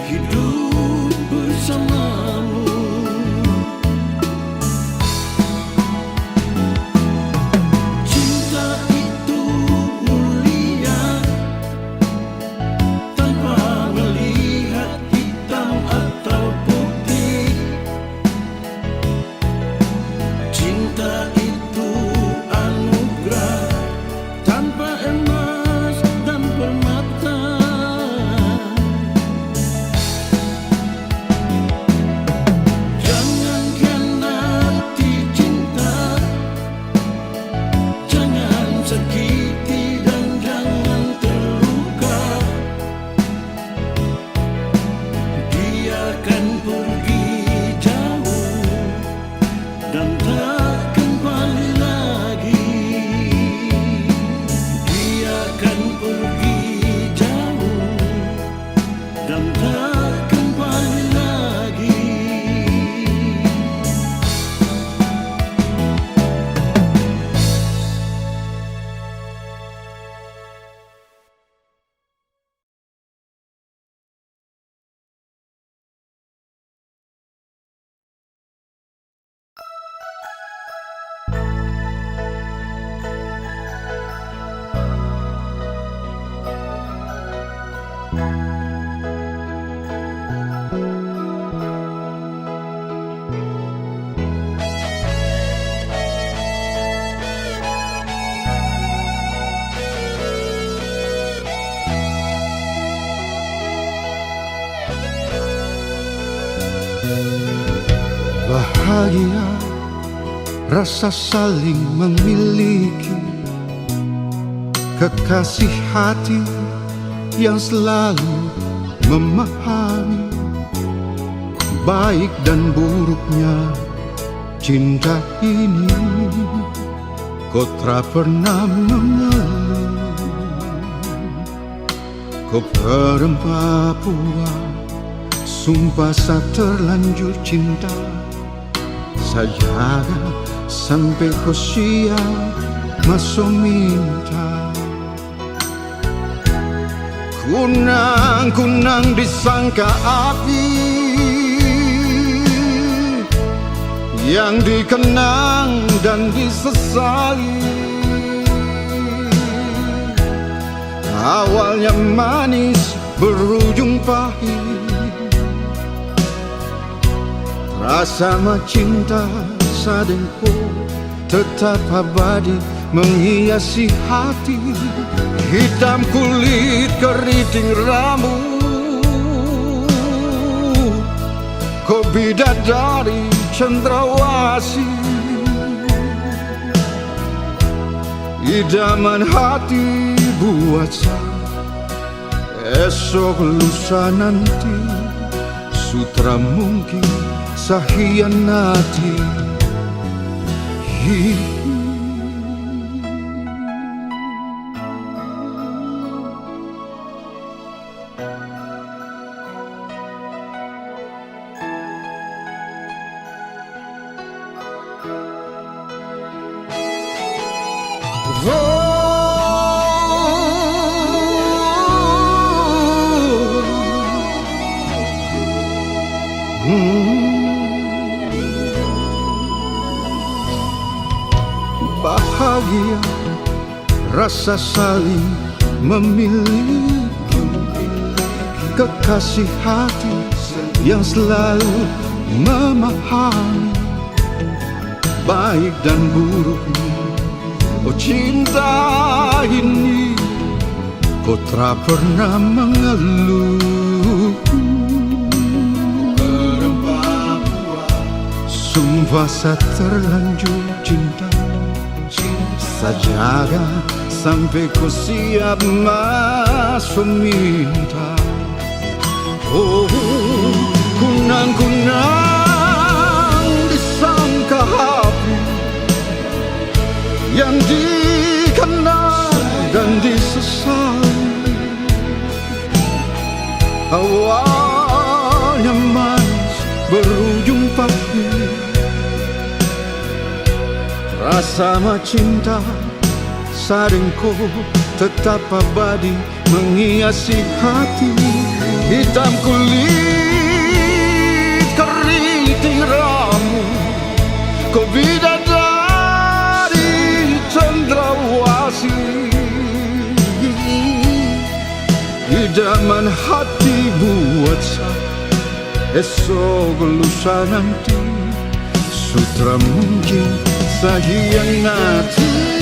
Speaker 1: hidup bersamamu. Cinta itu mulia tanpa melihat hitam atau putih. Cinta itu anugerah tanpa emas dan permata. Jangan khianati cinta, jangan sakiti dan jangan terluka. Dia akan pergi jauh dan tak kembali lagi. Dia akan pergi jauh dan tak kembali lagi. Bahagia rasa saling memiliki, kekasih hati yang selalu memahami baik dan buruknya cinta ini. Kau tak pernah mengeluh, kau perempuan Papua, sumpah saya terlanjur cinta. Saya jaga sampai kau siap masuk minta. Kunang-kunang disangka api yang dikenang dan disesali. Awalnya manis berujung pahit, rasa cinta sadengku tetap abadi menghiasi hati. Hitam kulit keriting rambut, kau bidadari cendrawasih, idaman hati buat saya. Esok lusa nanti sutra mungkin sahianati. Bahagia rasa saling memiliki, kekasih hati yang selalu memahami baik dan buruknya. Oh cinta ini kau tak pernah mengeluh, sumpah saya terlanjur cinta. Saya jaga sampai kau siap masuk minta. Oh, kunang-kunang disangka api yang dikenal dan disesali. Awalnya manis berujung pahit, rasa cinta saringku tetap abadi menghiasi hati. Hitam kulit keriting rambut, kau bidadari cendrawasih. Idaman hati buat saya, esok lusa nanti sutra mungkin saya hianati.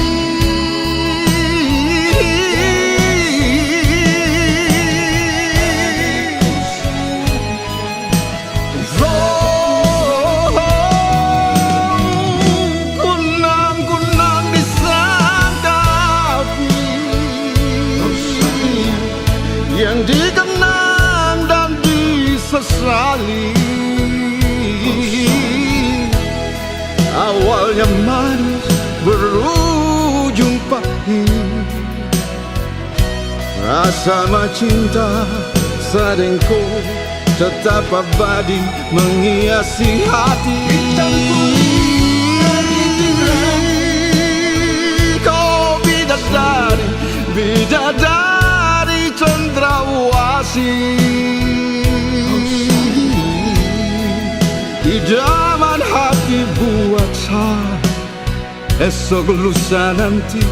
Speaker 1: Kunang disangkapi, yang dikenang dan disesali. Awalnya manis berujung pahit, rasa cinta saringku tetap abadi menghiasi hati. Kau bidadari, bidadari cendrawasih. Idaman hati buat saya, esok lusa nanti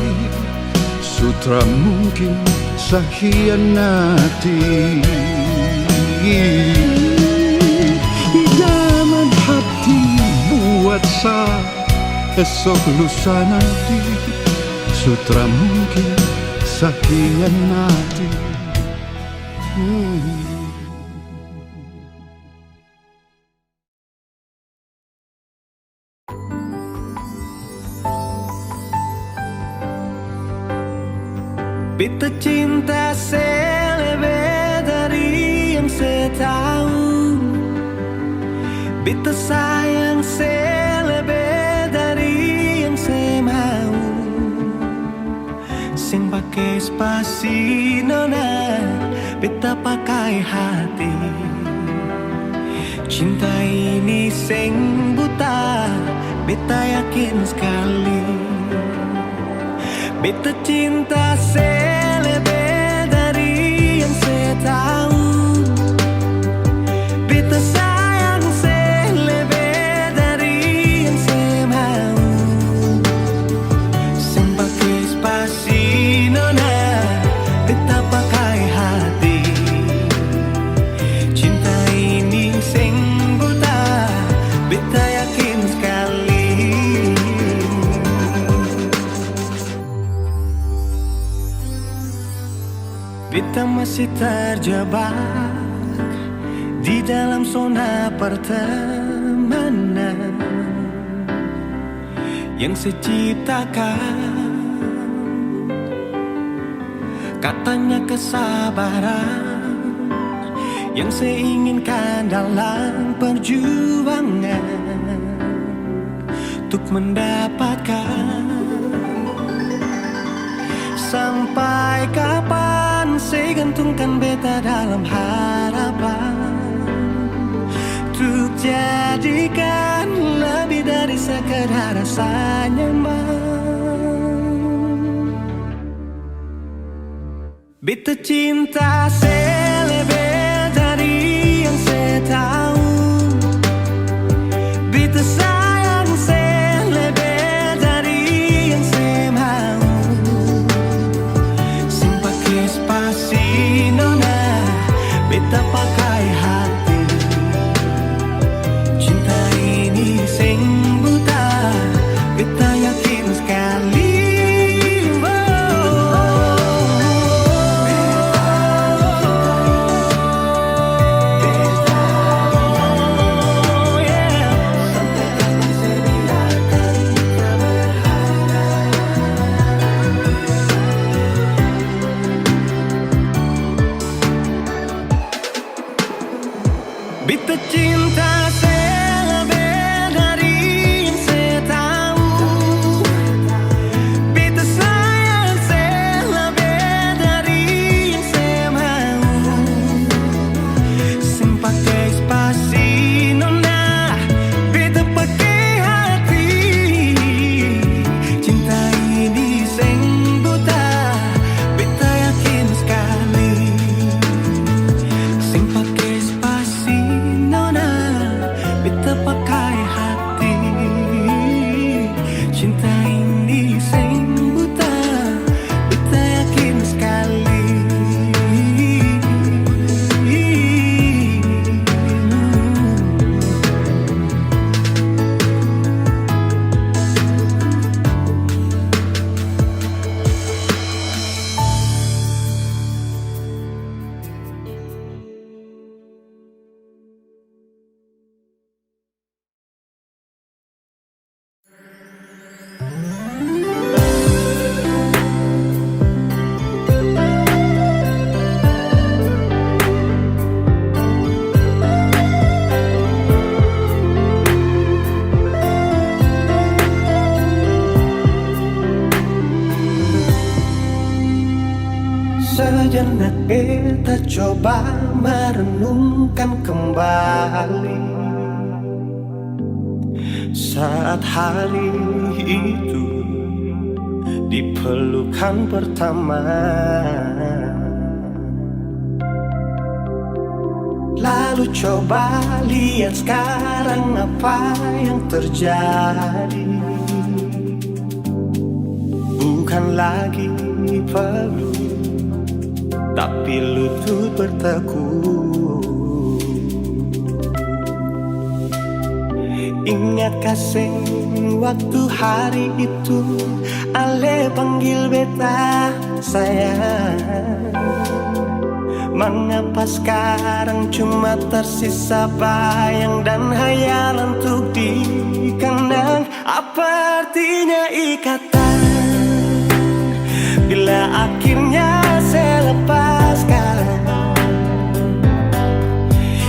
Speaker 1: sutra mungkin saya hianati. Idaman hati buat saya, esok lusa nanti sutra mungkin saya hianati.
Speaker 2: Beta cinta selebih dari yang saya tahu, beta sayang selebih dari yang saya mau. Sing pakai spasi nona, beta pakai hati. Cinta ini sing buta, beta yakin sekali. Beta cinta selebih dari yang saya tahu, beta sayang selebih dari yang saya mau. Sing pakai spasi nona, beta pakai hati. Cinta ini sing buta, beta yakin sekali. Beta masih terjebak di dalam zona pertemanan yang saya ciptakan. Katanya kesabaran yang saya inginkan dalam perjuangan untuk mendapatkan. Sampai kapan saya gantungkan beta dalam harapan untuk jadikan lebih dari sekedar rasa nyaman. Beta cinta selebih dari yang saya tahu, beta sayang selebih dari yang saya mau. Spasi nona, beta pakai hati. Cinta ini sing buta, beta yakin sekali. Beta cinta selebih dari yang saya tahu,
Speaker 1: Sejenak beta coba merenungkan kembali saat hari itu di pelukan pertama. Lalu coba lihat sekarang apa yang terjadi. Bukan lagi peluk, tapi lutut berteguh. Ingat kasih waktu hari itu Ale panggil beta sayang. Mengapa sekarang cuma tersisa bayang dan hayalan untuk dikenang? Apa artinya ikatan bila akhirnya saya lepaskan?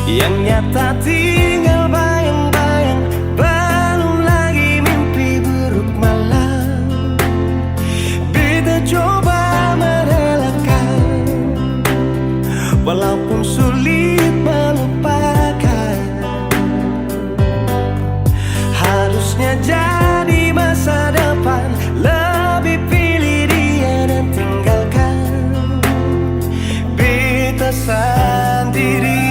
Speaker 1: Yang nyata tinggal bayang-bayang, belum lagi mimpi buruk malam. Beta coba merelakan, walaupun sulit melupakan. Harusnya jadi masa depan, lebih pilih dia dan tinggalkan beta sendiri.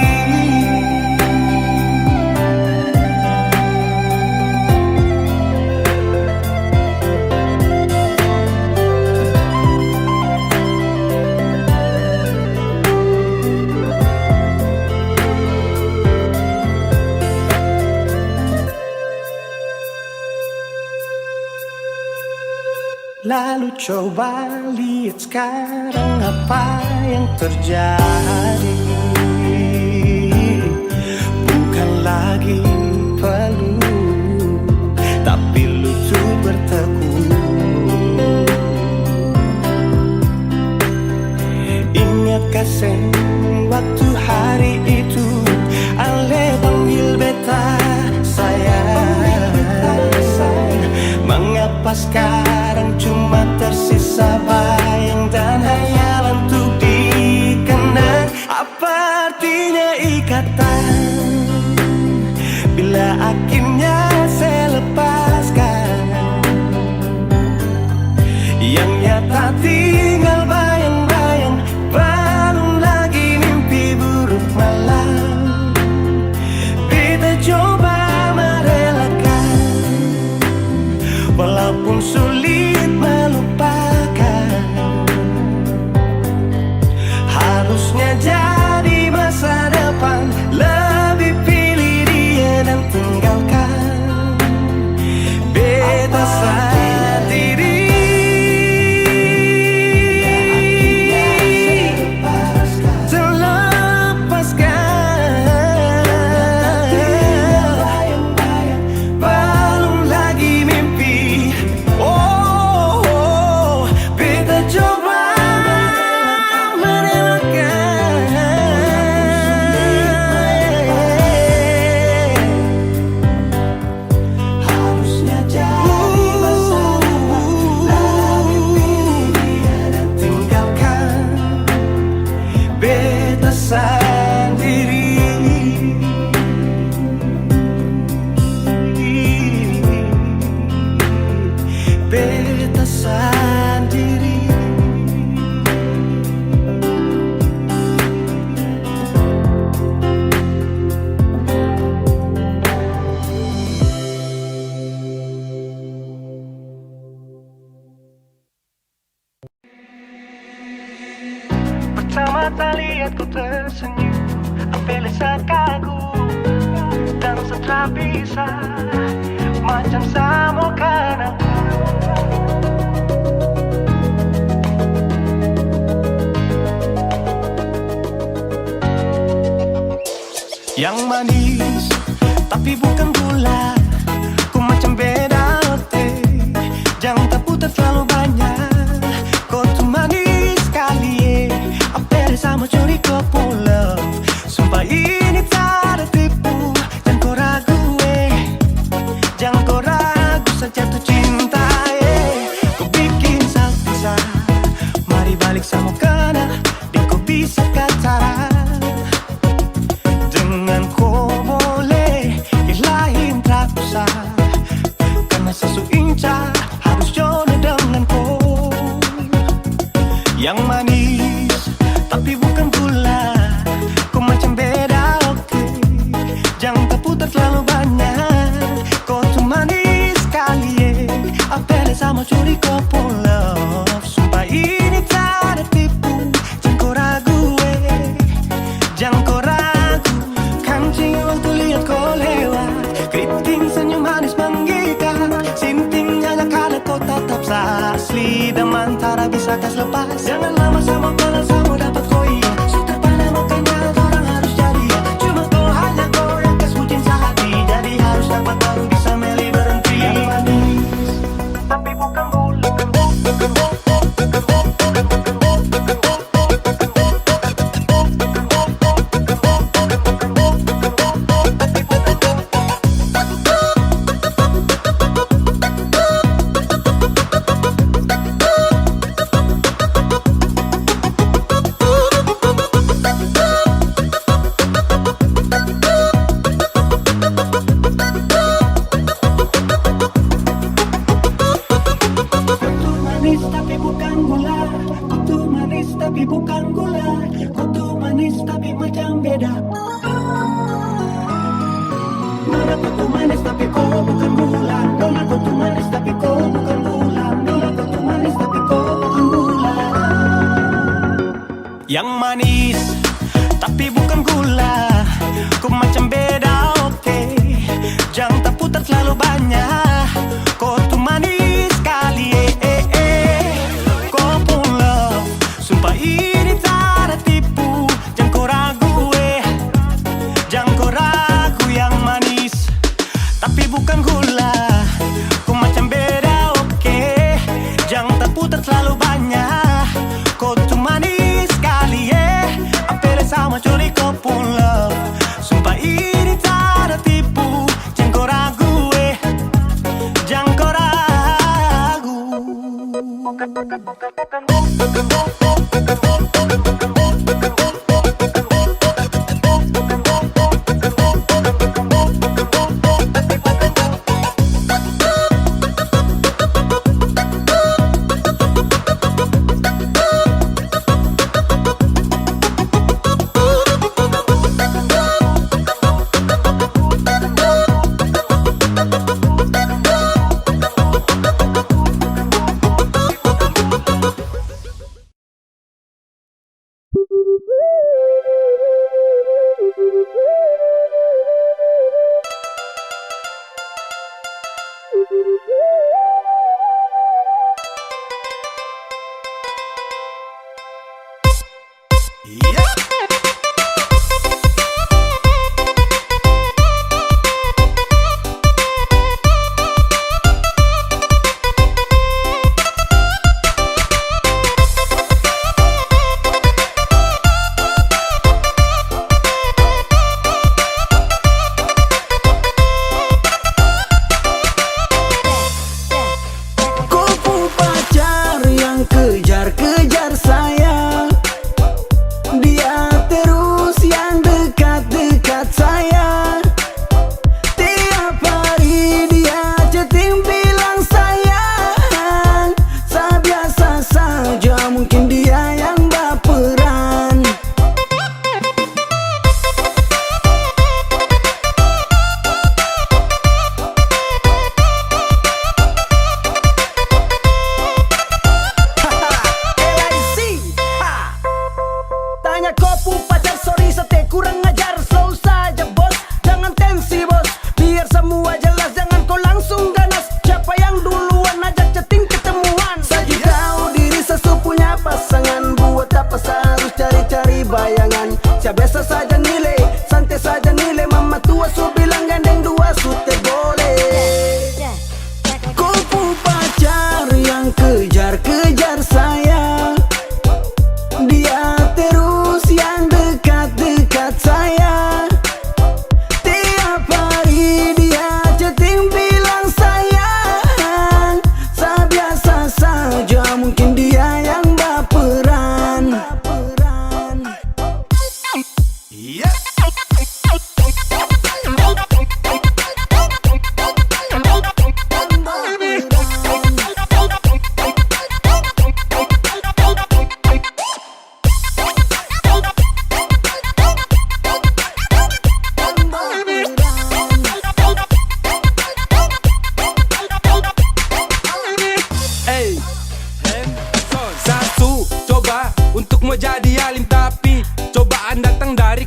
Speaker 1: Lalu coba lihat sekarang apa yang terjadi. Bukan lagi peluk, tapi lutut berteguh. Ingat kasih waktu hari itu Ale panggil beta sayang. Mengapa sekarang cuma tersisa bayang dan hayalan untuk dikenang? Apa artinya ikatan bila akhirnya saya lepaskan? Yang nyata tinggal bayang-bayang, belum lagi mimpi buruk malam. Beta coba merelakan, walaupun sulit melupakan. Harusnya jadi masa depan, lebih pilih dia dan tinggalkan beta sendiri. Pertama lihat ku tersenyum, beleza kagum dan setelah bisa macam sama kan aku. Yang manis tapi bukan gula, ku macam beda teh, jangan tak putar terlalu banyak. Kau tuh manis sekali, sama curi kau pulau. Sumpah ini tak ada tipu, jangan kau ragu jangan kau ragu saja tuh cinta Kau bikin salsa, mari balik sama kena, di kau Jangan kau ragu, kancing waktu lihat kau lewat. Keriting senyum manis menggigit, sintingnya kala kau tetap asli. Dan mantara bisa kas lepas. Jangan lama sama kalau sama dapat koi. Sudah pada makanya orang harus jadi. Cuma kau hanya kau yang kas bucin sehati. Jadi harus dapat baru bisa milih berhenti. Yang manis, tapi bukan gula. Tapi bukan gula, kutu manis tapi bukan gula, kutu manis tapi macam beda. Nona kutu manis tapi kau bukan gula, nona kutu manis tapi kau bukan gula, nona kutu manis tapi kau bukan gula. Yang manis tapi bukan gula, kau macam beda, oke. Jangan tak putar terlalu banyak, kau tuh manis sekali, ini tak ada tipu, jangan kau ragu, jangan kau ragu. Yang manis tapi bukan gula, kau macam beda, oke. Jangan tak putar terlalu banyak, kau tuh manis sekali, apel sama curi kau pun love. Sumpah ini tak ada tipu, jangan kau ragu, jangan kau ragu.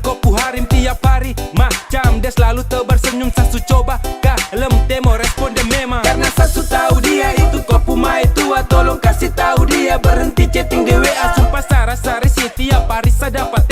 Speaker 3: Kopu harim tiap hari macam dia selalu tebar senyum. Sasu coba kalem demo respon dia memang. Karena Sasu tahu dia itu Kopu mai tua. Tolong kasih tahu dia berhenti chatting di WA. Sumpah Sarasari sih tiap hari saya dapat